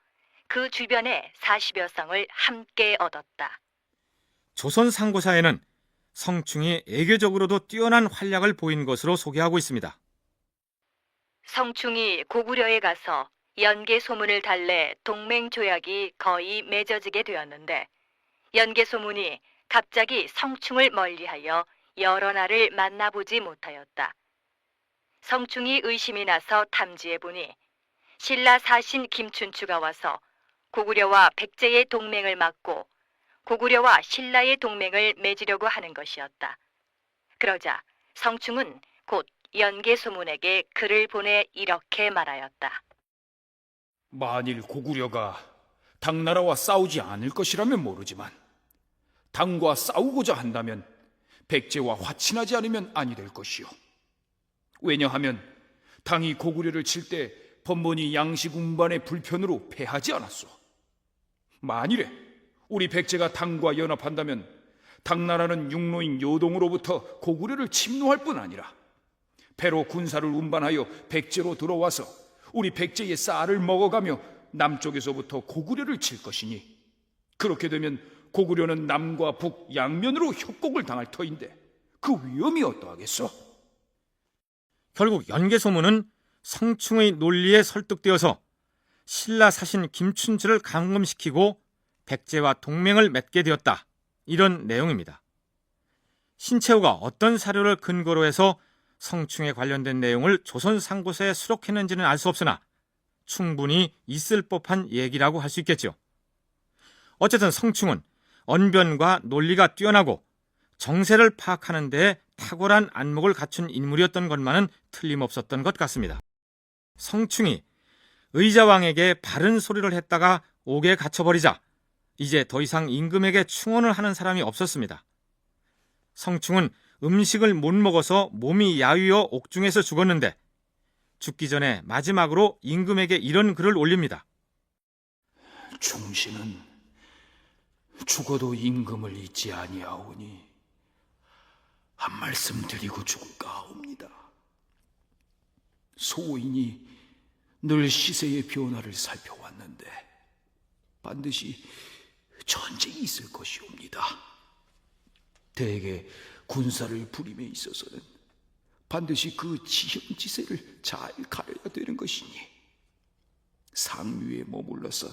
그 주변에 40여 성을 함께 얻었다. 조선 상고사에는 성충이 애교적으로도 뛰어난 활약을 보인 것으로 소개하고 있습니다. 성충이 고구려에 가서 연개 소문을 달래 동맹 조약이 거의 맺어지게 되었는데 연개 소문이 갑자기 성충을 멀리하여 여러 날을 만나보지 못하였다. 성충이 의심이 나서 탐지해보니 신라 사신 김춘추가 와서 고구려와 백제의 동맹을 막고 고구려와 신라의 동맹을 맺으려고 하는 것이었다. 그러자 성충은 곧 연개 소문에게 글을 보내 이렇게 말하였다. 만일 고구려가 당나라와 싸우지 않을 것이라면 모르지만 당과 싸우고자 한다면 백제와 화친하지 않으면 아니 될 것이요. 왜냐하면 당이 고구려를 칠 때 번번이 양식 운반의 불편으로 패하지 않았소. 만일에 우리 백제가 당과 연합한다면 당나라는 육로인 요동으로부터 고구려를 침노할 뿐 아니라 배로 군사를 운반하여 백제로 들어와서 우리 백제의 쌀을 먹어가며 남쪽에서부터 고구려를 칠 것이니 그렇게 되면 고구려는 남과 북 양면으로 협곡을 당할 터인데 그 위험이 어떠하겠소? 결국 연개소문은 성충의 논리에 설득되어서 신라 사신 김춘추를 감금시키고 백제와 동맹을 맺게 되었다. 이런 내용입니다. 신채호가 어떤 사료를 근거로 해서 성충에 관련된 내용을 조선 상고서에 수록했는지는 알 수 없으나 충분히 있을 법한 얘기라고 할 수 있겠죠. 어쨌든 성충은 언변과 논리가 뛰어나고 정세를 파악하는 데 탁월한 안목을 갖춘 인물이었던 것만은 틀림없었던 것 같습니다. 성충이 의자왕에게 바른 소리를 했다가 옥에 갇혀버리자 이제 더 이상 임금에게 충언을 하는 사람이 없었습니다. 성충은 음식을 못 먹어서 몸이 야위어 옥중에서 죽었는데 죽기 전에 마지막으로 임금에게 이런 글을 올립니다. 충신은 죽어도 임금을 잊지 아니하오니 한 말씀 드리고 죽을까 하옵니다. 소인이 늘 시세의 변화를 살펴왔는데 반드시 전쟁이 있을 것이옵니다. 대개 군사를 부림에 있어서는 반드시 그 지형지세를 잘 가려야 되는 것이니 상류에 머물러서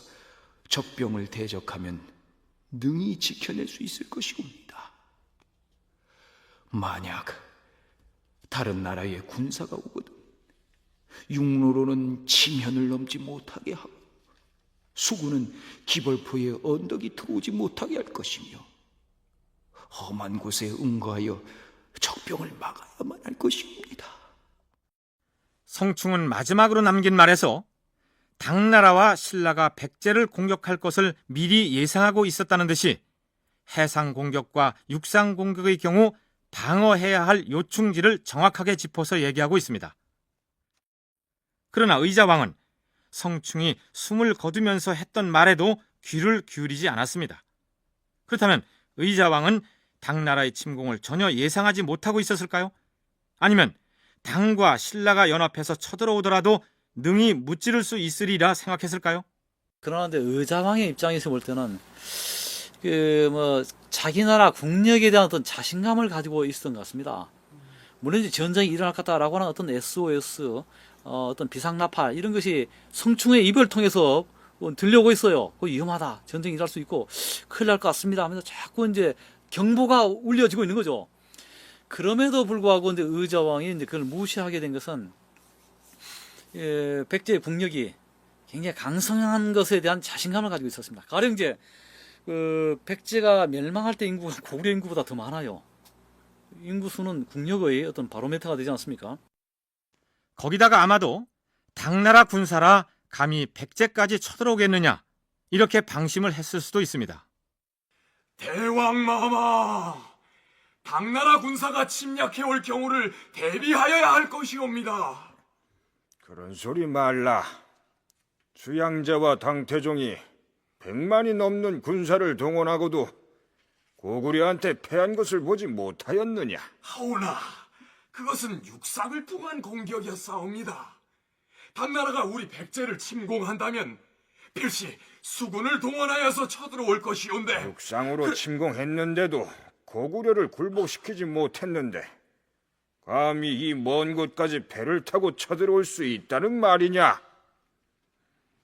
적병을 대적하면 능히 지켜낼 수 있을 것이옵니다. 만약 다른 나라의 군사가 오거든 육로로는 치면을 넘지 못하게 하고 수구는 기벌포의 언덕이 들어오지 못하게 할 것이며 험한 곳에 응거하여 적병을 막아야만 할 것이옵니다. 성충은 마지막으로 남긴 말에서 당나라와 신라가 백제를 공격할 것을 미리 예상하고 있었다는 듯이 해상 공격과 육상 공격의 경우 방어해야 할 요충지를 정확하게 짚어서 얘기하고 있습니다. 그러나 의자왕은 성충이 숨을 거두면서 했던 말에도 귀를 기울이지 않았습니다. 그렇다면 의자왕은 당나라의 침공을 전혀 예상하지 못하고 있었을까요? 아니면 당과 신라가 연합해서 쳐들어오더라도 능히 무찌를 수 있으리라 생각했을까요? 그러는데 의자왕의 입장에서 볼 때는 자기 나라 국력에 대한 어떤 자신감을 가지고 있었던 것 같습니다. 물론 이제 전쟁이 일어날 것 같다라고 하는 어떤 SOS, 어떤 비상나팔 이런 것이 성충의 입을 통해서 들려오고 있어요. 그 위험하다, 전쟁이 일어날 수 있고 큰일 날 것 같습니다 하면서 자꾸 이제 경보가 울려지고 있는 거죠. 그럼에도 불구하고 이제 의자왕이 이제 그걸 무시하게 된 것은 백제의 국력이 굉장히 강성한 것에 대한 자신감을 가지고 있었습니다. 가령 이제 백제가 멸망할 때 인구가 고구려 인구보다 더 많아요. 인구수는 국력의 어떤 바로메터가 되지 않습니까? 거기다가 아마도 당나라 군사라 감히 백제까지 쳐들어오겠느냐 이렇게 방심을 했을 수도 있습니다. 대왕마마, 당나라 군사가 침략해올 경우를 대비하여야 할 것이옵니다. 그런 소리 말라. 주양자와 당태종이 100만이 넘는 군사를 동원하고도 고구려한테 패한 것을 보지 못하였느냐? 하오나, 그것은 육상을 통한 공격이었사옵니다. 당나라가 우리 백제를 침공한다면 필시 수군을 동원하여서 쳐들어올 것이온데. 육상으로 침공했는데도 고구려를 굴복시키지 못했는데 감히 이 먼 곳까지 배를 타고 쳐들어올 수 있다는 말이냐?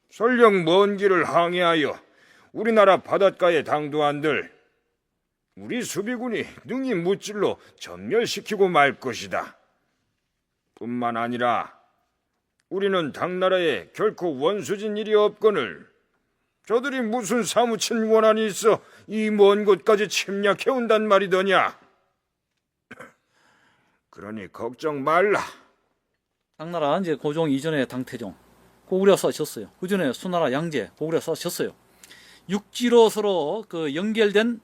설령 먼 길을 항해하여 우리나라 바닷가에 당도한들 우리 수비군이 능히 무찔러 전멸시키고 말 것이다. 뿐만 아니라 우리는 당나라에 결코 원수진 일이 없거늘 저들이 무슨 사무친 원한이 있어 이 먼 곳까지 침략해온단 말이더냐. 그러니 걱정 말라. 당나라 이제 고종 이전에 당태종, 고구려 싸우셨어요. 그 전에 수나라 양제, 고구려 싸우셨어요. 육지로 서로 연결된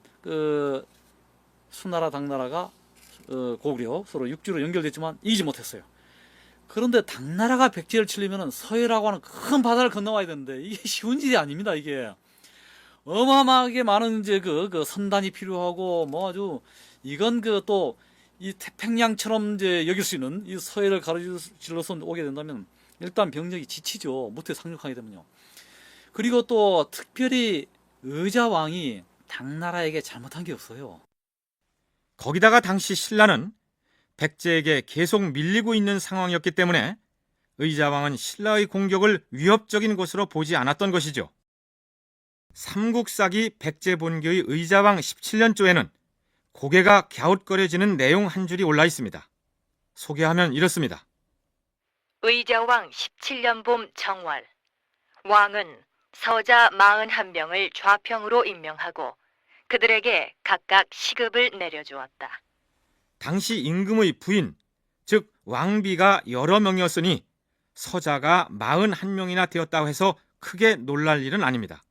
수나라 당나라가 고구려 서로 육지로 연결됐지만 이기지 못했어요. 그런데 당나라가 백제를 치려면 서해라고 하는 큰 바다를 건너와야 되는데 이게 쉬운 일이 아닙니다. 이게 어마어마하게 많은 이제 그 선단이 필요하고 뭐 아주 이건 또 이 태평양처럼 이제 여길 수 있는 이 서해를 가로질러서 오게 된다면 일단 병력이 지치죠. 못해 상륙하게 되면요. 그리고 또 특별히 의자왕이 당나라에게 잘못한 게 없어요. 거기다가 당시 신라는 백제에게 계속 밀리고 있는 상황이었기 때문에 의자왕은 신라의 공격을 위협적인 것으로 보지 않았던 것이죠. 삼국사기 백제본교의 의자왕 17년조에는 고개가 갸웃거려지는 내용 한 줄이 올라 있습니다. 소개하면 이렇습니다. 의자왕 17년 봄 정월, 왕은 서자 41명을 좌평으로 임명하고 그들에게 각각 시급을 내려주었다. 당시 임금의 부인, 즉 왕비가 여러 명이었으니 서자가 41명이나 되었다고 해서 크게 놀랄 일은 아닙니다.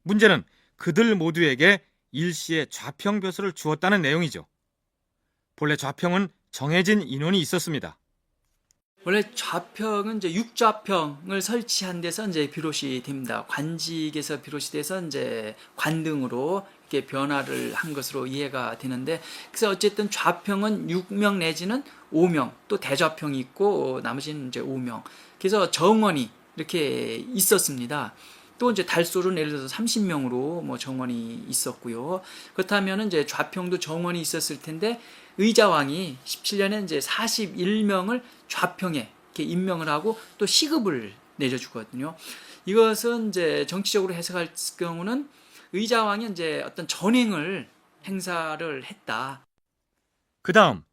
문제는 그들 모두에게 일시에 좌평벼슬을 주었다는 내용이죠. 본래 좌평은 정해진 인원이 있었습니다. 원래 좌평은 이제 육좌평을 설치한 데서 이제 비롯이 됩니다. 관직에서 비롯이 돼서 이제 관등으로 이렇게 변화를 한 것으로 이해가 되는데, 그래서 어쨌든 좌평은 6명 내지는 5명, 또 대좌평이 있고 나머지는 이제 5명. 그래서 정원이 이렇게 있었습니다. 또 이제 달소는 예를 들어서 30명으로 뭐 정원이 있었고요. 그렇다면 이제 좌평도 정원이 있었을 텐데 의자왕이 17년에 이제 41명을 좌평에 이렇게 임명을 하고 또 시급을 내려주거든요. 이것은 이제 정치적으로 해석할 경우는 의자왕이 이제 어떤 전횡을 행사를 했다. 그 다음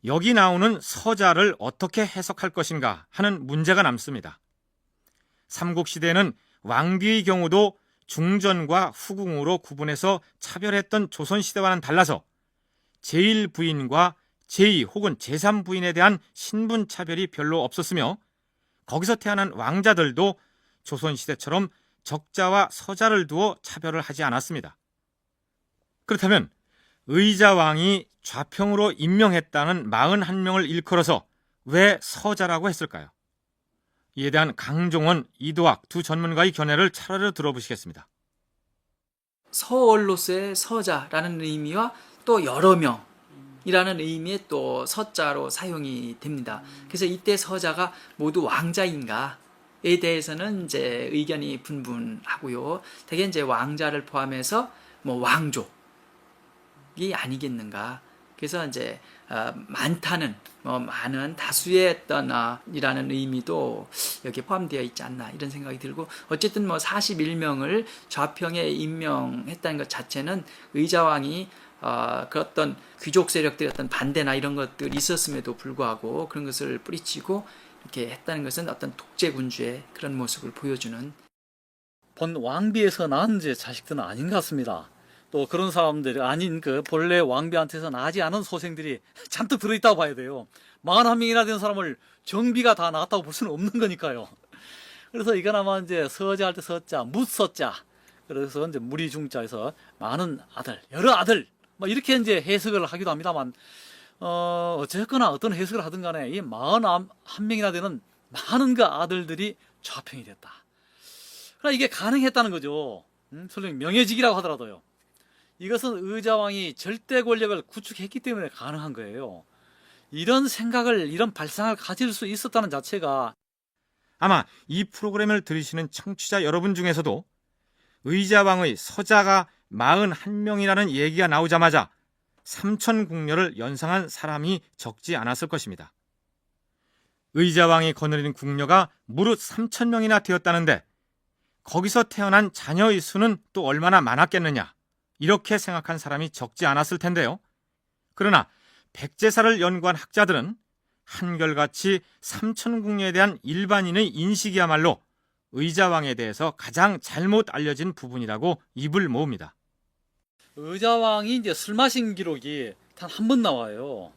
여기 나오는 서자를 어떻게 해석할 것인가 하는 문제가 남습니다. 삼국시대에는 왕비의 경우도 중전과 후궁으로 구분해서 차별했던 조선시대와는 달라서 제1부인과 제2 혹은 제3부인에 대한 신분 차별이 별로 없었으며 거기서 태어난 왕자들도 조선시대처럼 적자와 서자를 두어 차별을 하지 않았습니다. 그렇다면 의자왕이 좌평으로 임명했다는 41명을 일컬어서 왜 서자라고 했을까요? 이에 대한 강종원, 이도학 두 전문가의 견해를 차례로 들어보시겠습니다. 서얼로서의 서자라는 의미와 또 여러 명이라는 의미의 또 서자로 사용이 됩니다. 그래서 이때 서자가 모두 왕자인가에 대해서는 이제 의견이 분분하고요. 대개 이제 왕자를 포함해서 뭐 왕족이 아니겠는가. 그래서 이제 많다는 많은 다수의 어떤 이라는 의미도 여기에 포함되어 있지 않나 이런 생각이 들고, 어쨌든 41명을 좌평에 임명했다는 것 자체는 의자왕이 그 어떤 귀족 세력들의 어떤 반대나 이런 것들이 있었음에도 불구하고 그런 것을 뿌리치고 이렇게 했다는 것은 어떤 독재군주의 그런 모습을 보여주는, 본 왕비에서 낳은 이제 자식들은 아닌 것 같습니다. 또 그런 사람들이 아닌 그 본래 왕비한테서 나지 않은 소생들이 잔뜩 들어있다고 봐야 돼요. 41명이나 되는 사람을 정비가 다 낳았다고 볼 수는 없는 거니까요. 그래서 이건 아마 이제 서자 할 때 서자, 묻서자. 그래서 이제 무리중자에서 많은 아들, 여러 아들, 뭐 이렇게 이제 해석을 하기도 합니다만, 어쨌거나 어떤 해석을 하든 간에 이 41명이나 되는 많은 그 아들들이 좌평이 됐다. 그러나 이게 가능했다는 거죠. 설령 명예직이라고 하더라도요. 이것은 의자왕이 절대 권력을 구축했기 때문에 가능한 거예요. 이런 생각을, 이런 발상을 가질 수 있었다는 자체가, 아마 이 프로그램을 들으시는 청취자 여러분 중에서도 의자왕의 서자가 41명이라는 얘기가 나오자마자 삼천궁녀를 연상한 사람이 적지 않았을 것입니다. 의자왕이 거느린 궁녀가 무릇 3,000명이나 되었다는데 거기서 태어난 자녀의 수는 또 얼마나 많았겠느냐, 이렇게 생각한 사람이 적지 않았을 텐데요. 그러나 백제사를 연구한 학자들은 한결같이 삼천궁녀에 대한 일반인의 인식이야말로 의자왕에 대해서 가장 잘못 알려진 부분이라고 입을 모읍니다. 의자왕이 이제 술 마신 기록이 단 한 번 나와요.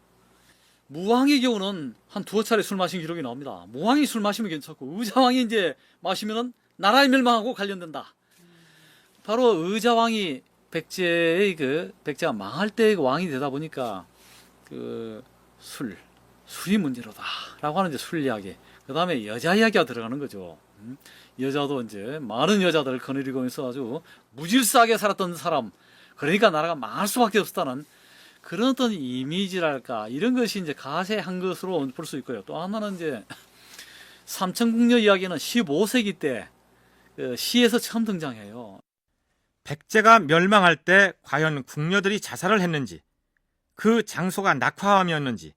무왕의 경우는 한 두어 차례 술 마신 기록이 나옵니다. 무왕이 술 마시면 괜찮고 의자왕이 이제 마시면은 나라의 멸망하고 관련된다. 바로 의자왕이 백제가 망할 때 왕이 되다 보니까 그 술이 문제로다라고 하는 이제 술 이야기. 그 다음에 여자 이야기가 들어가는 거죠. 여자도 이제 많은 여자들을 거느리고 있어 아주 무질서하게 살았던 사람. 그러니까 나라가 망할 수밖에 없었다는 그런 어떤 이미지랄까, 이런 것이 이제 가세한 것으로 볼 수 있고요. 또 하나는 이제 삼천궁녀 이야기는 15세기 때 시에서 처음 등장해요. 백제가 멸망할 때 과연 궁녀들이 자살을 했는지, 그 장소가 낙화암이었는지,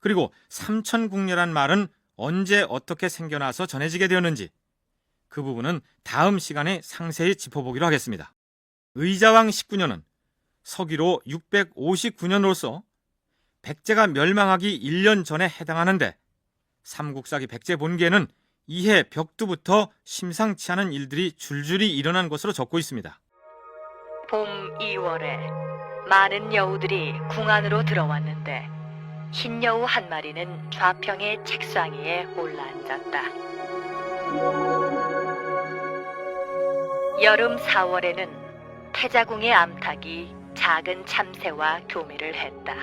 그리고 삼천궁녀란 말은 언제 어떻게 생겨나서 전해지게 되었는지, 그 부분은 다음 시간에 상세히 짚어보기로 하겠습니다. 의자왕 19년은 서기로 659년으로서 백제가 멸망하기 1년 전에 해당하는데, 삼국사기 백제 본기에는 이해 벽두부터 심상치 않은 일들이 줄줄이 일어난 것으로 적고 있습니다. 봄 2월에 많은 여우들이 궁 안으로 들어왔는데 흰 여우 한 마리는 좌평의 책상위에 올라앉았다. 여름 4월에는 태자궁의 암탉이 작은 참새와 교미를 했다.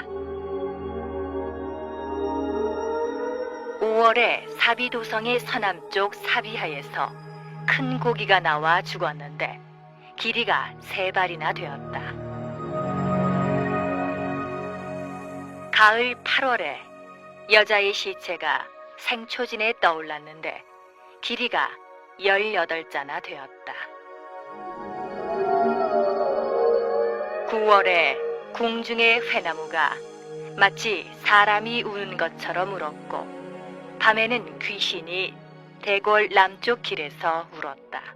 5월에 사비도성의 서남쪽 사비하에서 큰 고기가 나와 죽었는데 길이가 3발이나 되었다. 가을 8월에 여자의 시체가 생초진에 떠올랐는데 길이가 18자나 되었다. 9월에 궁중의 회나무가 마치 사람이 우는 것처럼 울었고 밤에는 귀신이 대궐 남쪽 길에서 울었다.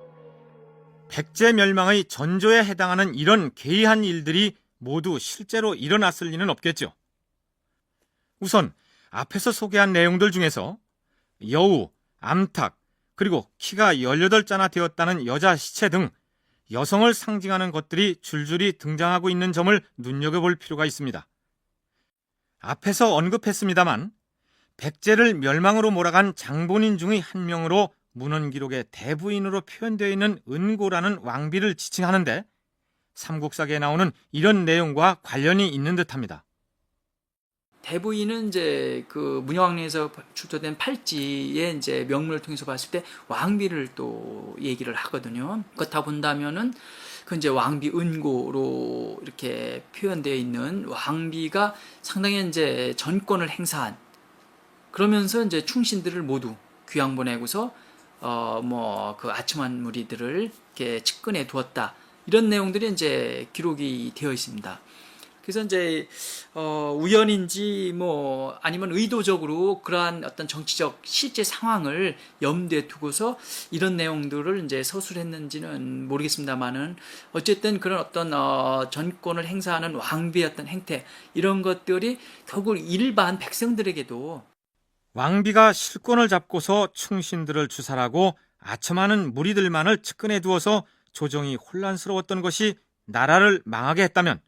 백제 멸망의 전조에 해당하는 이런 괴이한 일들이 모두 실제로 일어났을 리는 없겠죠. 우선 앞에서 소개한 내용들 중에서 여우, 암탉, 그리고 키가 18자나 되었다는 여자 시체 등 여성을 상징하는 것들이 줄줄이 등장하고 있는 점을 눈여겨볼 필요가 있습니다. 앞에서 언급했습니다만 백제를 멸망으로 몰아간 장본인 중의 한 명으로 문헌 기록의 대부인으로 표현되어 있는 은고라는 왕비를 지칭하는데 삼국사기에 나오는 이런 내용과 관련이 있는 듯합니다. 대부인은 이제 그 문여왕릉에서 출토된 팔찌의 이제 명문을 통해서 봤을 때 왕비를 또 얘기를 하거든요. 그렇다 본다면은 그 이제 왕비 은고로 이렇게 표현되어 있는 왕비가 상당히 이제 전권을 행사한, 그러면서 이제 충신들을 모두 귀양 보내고서 뭐 그 아첨한 무리들을 이렇게 측근해 두었다, 이런 내용들이 이제 기록이 되어 있습니다. 그래서 이제 우연인지 뭐 아니면 의도적으로 그러한 어떤 정치적 실제 상황을 염두에 두고서 이런 내용들을 이제 서술했는지는 모르겠습니다만은, 어쨌든 그런 어떤 전권을 행사하는 왕비의 어떤 행태, 이런 것들이 결국 일반 백성들에게도 왕비가 실권을 잡고서 충신들을 주살하고 아첨하는 무리들만을 측근해 두어서 조정이 혼란스러웠던 것이 나라를 망하게 했다면,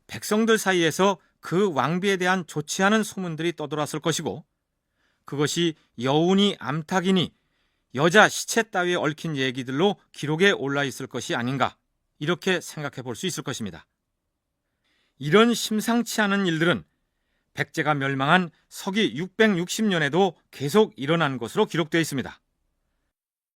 백성들 사이에서 그 왕비에 대한 좋지 않은 소문들이 떠돌았을 것이고, 그것이 여운이 암탉이니 여자 시체 따위에 얽힌 얘기들로 기록에 올라 있을 것이 아닌가, 이렇게 생각해 볼 수 있을 것입니다. 이런 심상치 않은 일들은 백제가 멸망한 서기 660년에도 계속 일어난 것으로 기록되어 있습니다.